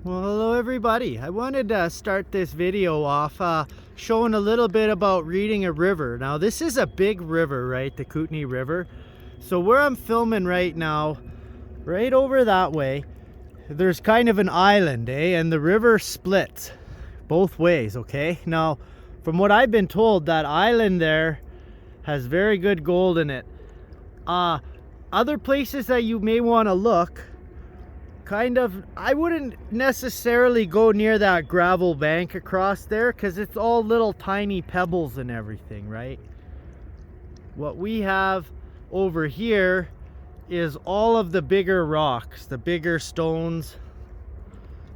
Well, hello everybody. I wanted to start this video off showing a little bit about reading a river. Now this is a big river, right? The Kootenay River. So where I'm filming right now, right over that way, there's kind of an island, and the river splits both ways, okay? Now, from what I've been told, that island there has very good gold in it. Other places that you may want to look, I wouldn't necessarily go near that gravel bank across there because it's all little tiny pebbles and everything, right? What we have over here is all of the bigger rocks, the bigger stones.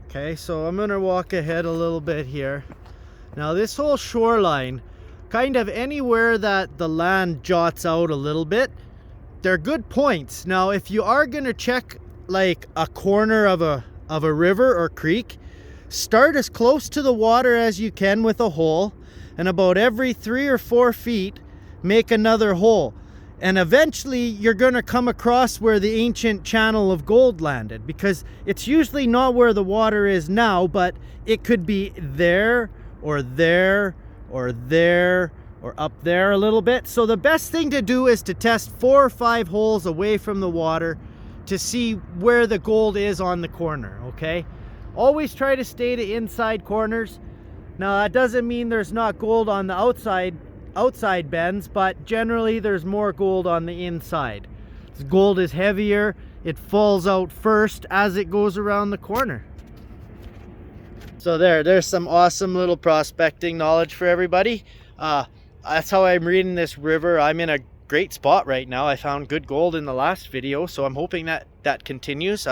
Okay, so I'm gonna walk ahead a little bit here. Now this whole shoreline, kind of anywhere that the land jots out a little bit, they're good points. Now if you are gonna check like a corner of a river or creek, start as close to the water as you can with a hole, and about every 3 or 4 feet make another hole, and eventually you're going to come across where the ancient channel of gold landed, because it's usually not where the water is now, but it could be there or there or there or up there a little bit. So the best thing to do is to test 4 or 5 holes away from the water to see where the gold is on the corner, okay? Always try to stay to inside corners. Now that doesn't mean there's not gold on the outside bends, but generally there's more gold on the inside. This gold is heavier, it falls out first as it goes around the corner. So there's some awesome little prospecting knowledge for everybody. That's how I'm reading this river. I'm in a great spot right now. I found good gold in the last video, so I'm hoping that continues.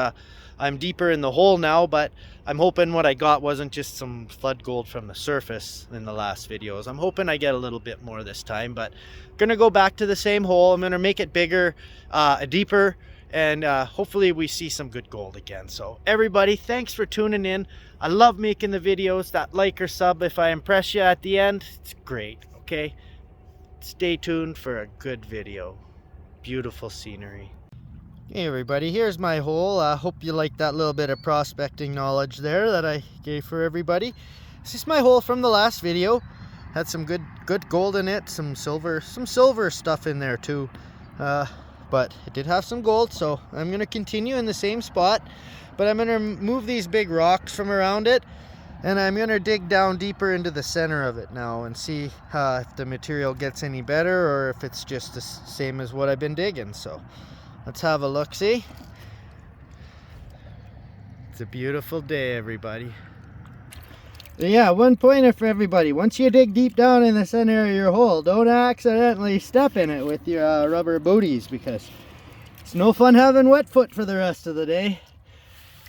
I'm deeper in the hole now, but I'm hoping what I got wasn't just some flood gold from the surface in the last videos. I'm hoping I get a little bit more this time, but I'm gonna go back to the same hole. I'm gonna make it bigger, deeper, and hopefully we see some good gold again. So everybody, thanks for tuning in. I love making the videos. That like or sub, if I impress you at the end, it's great, okay? Stay tuned for a good video. Beautiful scenery. Hey everybody, here's my hole. I hope you like that little bit of prospecting knowledge there that I gave for everybody. This is my hole from the last video. Had some good gold in it, some silver stuff in there too. But it did have some gold, so I'm gonna continue in the same spot, but I'm gonna move these big rocks from around it, and I'm gonna dig down deeper into the center of it now and see if the material gets any better or if it's just the same as what I've been digging. So let's have a look. See, it's a beautiful day, everybody. Yeah, one pointer for everybody: once you dig deep down in the center of your hole, don't accidentally step in it with your rubber booties, because it's no fun having wet foot for the rest of the day.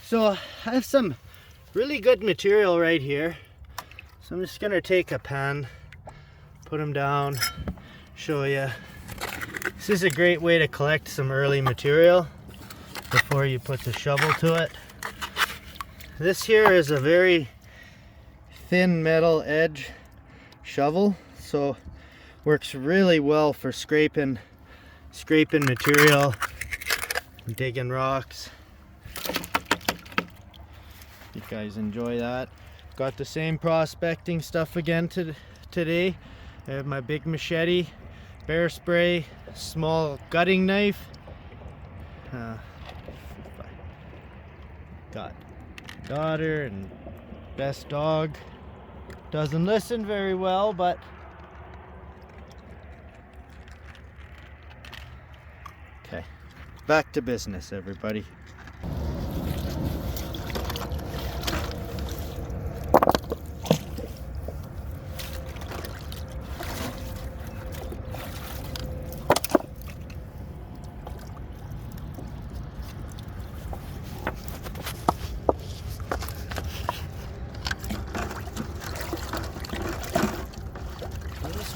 So I have some really good material right here, so I'm just gonna take a pen, put them down, show you. This is a great way to collect some early material before you put the shovel to it. This here is a very thin metal edge shovel, so works really well for scraping material, digging rocks. You guys enjoy that. Got the same prospecting stuff again today. I have my big machete, bear spray, small gutting knife. Got daughter and best dog. Doesn't listen very well, but okay. Back to business, everybody.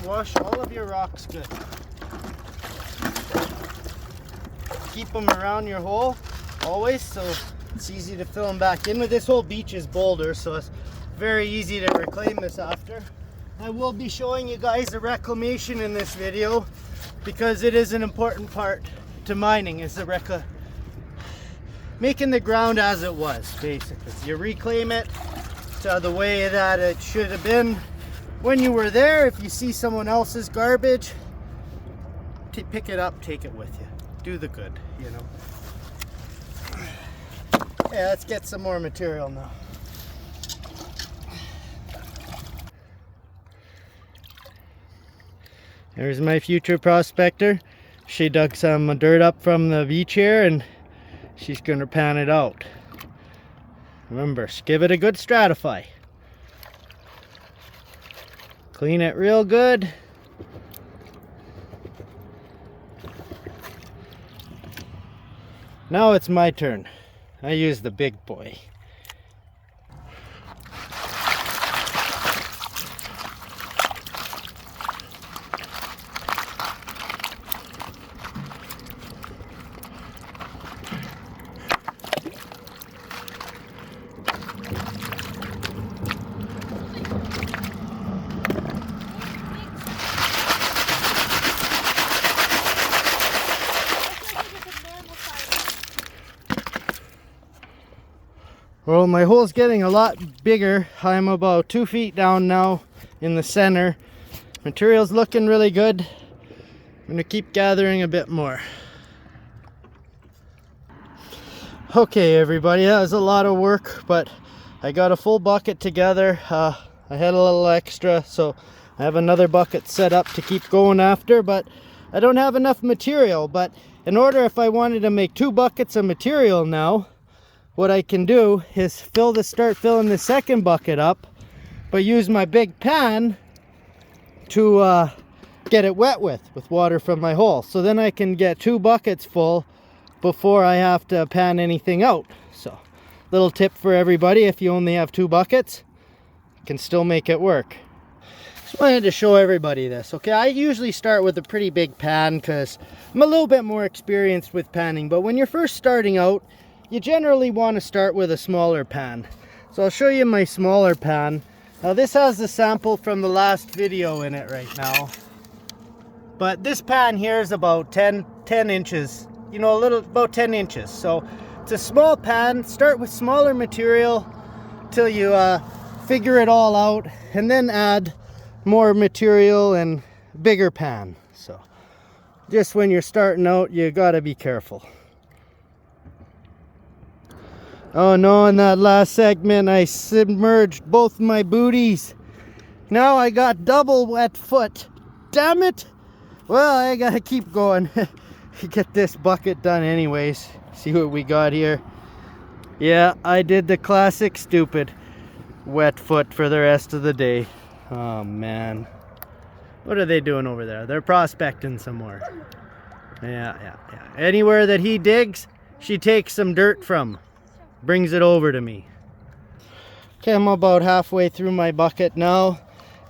Wash all of your rocks good. Keep them around your hole always, so it's easy to fill them back in. With this whole beach is boulder, so it's very easy to reclaim this after. I will be showing you guys the reclamation in this video because it is an important part to mining, is the making the ground as it was, basically. You reclaim it to the way that it should have been when you were there. If you see someone else's garbage, pick it up, take it with you. Do the good, you know. Yeah, let's get some more material now. There's my future prospector. She dug some dirt up from the beach here and she's gonna pan it out. Remember, give it a good stratify. Clean it real good. Now it's my turn. I use the big boy. Well, my hole's getting a lot bigger. I'm about 2 feet down now in the center. Material's looking really good. I'm gonna keep gathering a bit more. Okay, everybody, that was a lot of work, but I got a full bucket together. I had a little extra, so I have another bucket set up to keep going after, but I don't have enough material. But in order, if I wanted to make 2 buckets of material now, what I can do is start filling the second bucket up, but use my big pan to get it wet with water from my hole. So then I can get 2 buckets full before I have to pan anything out. So, little tip for everybody: if you only have 2 buckets, you can still make it work. Just wanted to show everybody this. Okay, I usually start with a pretty big pan because I'm a little bit more experienced with panning, but when you're first starting out, you generally want to start with a smaller pan. So I'll show you my smaller pan. Now this has the sample from the last video in it right now. But this pan here is about 10 inches. You know, about 10 inches. So it's a small pan. Start with smaller material till you figure it all out, and then add more material and bigger pan. So just when you're starting out, you gotta be careful. Oh no, in that last segment I submerged both my booties. Now I got double wet foot. Damn it! Well, I gotta keep going. Get this bucket done anyways. See what we got here. Yeah, I did the classic stupid. Wet foot for the rest of the day. Oh man. What are they doing over there? They're prospecting somewhere. Yeah. Anywhere that he digs, she takes some dirt from. Brings it over to me. Okay, I'm about halfway through my bucket now,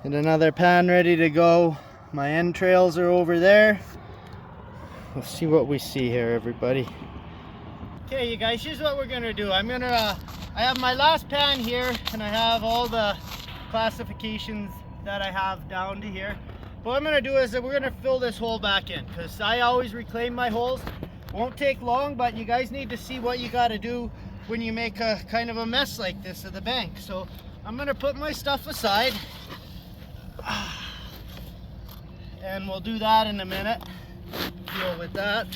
and another pan ready to go. My entrails are over there. Let's see what we see here, everybody. Okay, you guys, here's what we're gonna do. I have my last pan here, and I have all the classifications that I have down to here. What I'm gonna do is that we're gonna fill this hole back in, because I always reclaim my holes. Won't take long, but you guys need to see what you gotta do when you make a kind of a mess like this of the bank. So I'm gonna put my stuff aside, and we'll do that in a minute. Deal with that.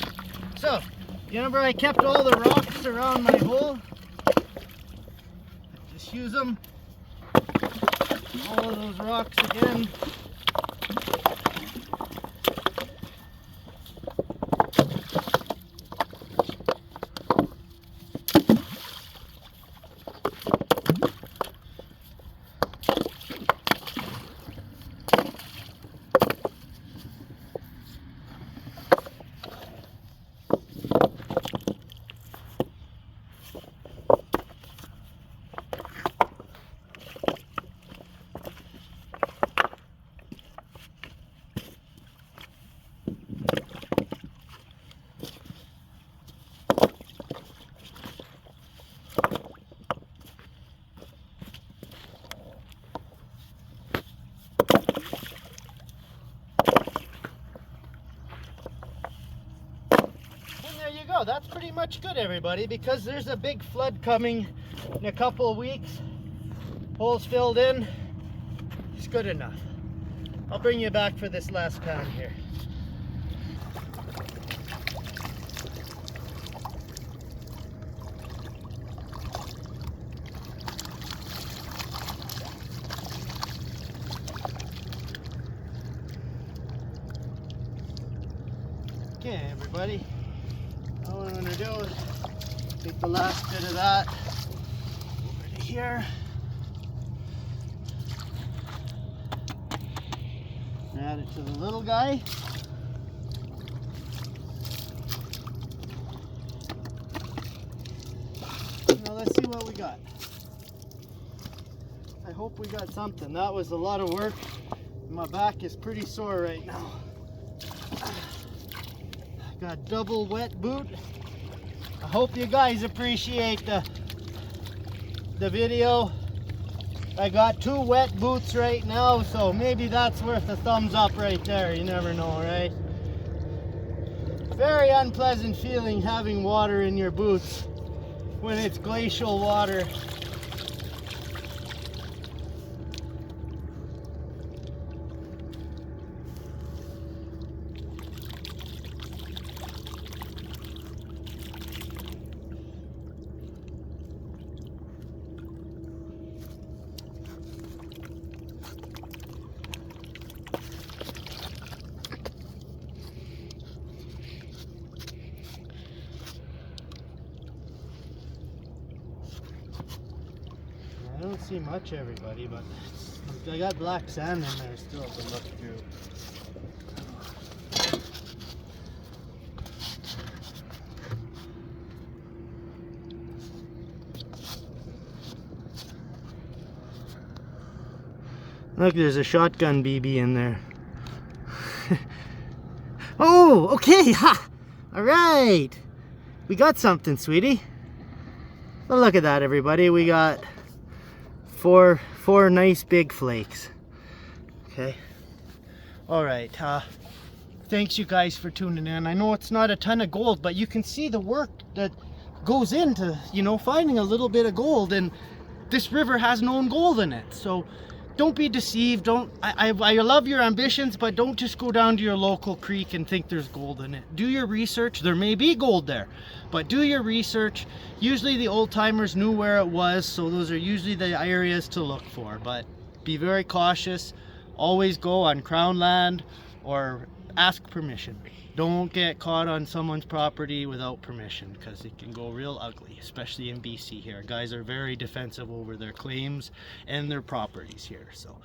So remember, I kept all the rocks around my hole. Just use them. All of those rocks again. go. That's pretty much good, everybody, because there's a big flood coming in a couple of weeks. Holes filled in. It's good enough. I'll bring you back for this last pound here. Okay, everybody. Now what I'm going to do is take the last bit of that over to here. Add it to the little guy. Now let's see what we got. I hope we got something. That was a lot of work. My back is pretty sore right now. Got double wet boot. I hope you guys appreciate the video. I got 2 wet boots right now, so maybe that's worth a thumbs up right there. You never know, right? Very unpleasant feeling having water in your boots when it's glacial water. I don't see much, everybody, but I got black sand in there still to look through. Look, there's a shotgun BB in there. Oh, okay, ha! All right, we got something, sweetie. Well, look at that, everybody. We got four nice big flakes. Okay. All right. Thanks you guys for tuning in. I know it's not a ton of gold, but you can see the work that goes into, you know, finding a little bit of gold, and this river has known gold in it. So don't be deceived. I love your ambitions, but don't just go down to your local creek and think there's gold in it. Do your research. There may be gold there, but do your research. Usually the old timers knew where it was, so those are usually the areas to look for. But be very cautious. Always go on crown land or ask permission. Don't get caught on someone's property without permission, because it can go real ugly, especially in BC here. Guys are very defensive over their claims and their properties here. So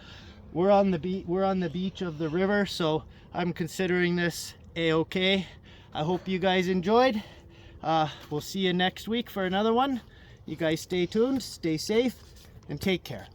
we're on the beach of the river, so I'm considering this a-okay. I hope you guys enjoyed. We'll see you next week for another one. You guys stay tuned, stay safe, and take care.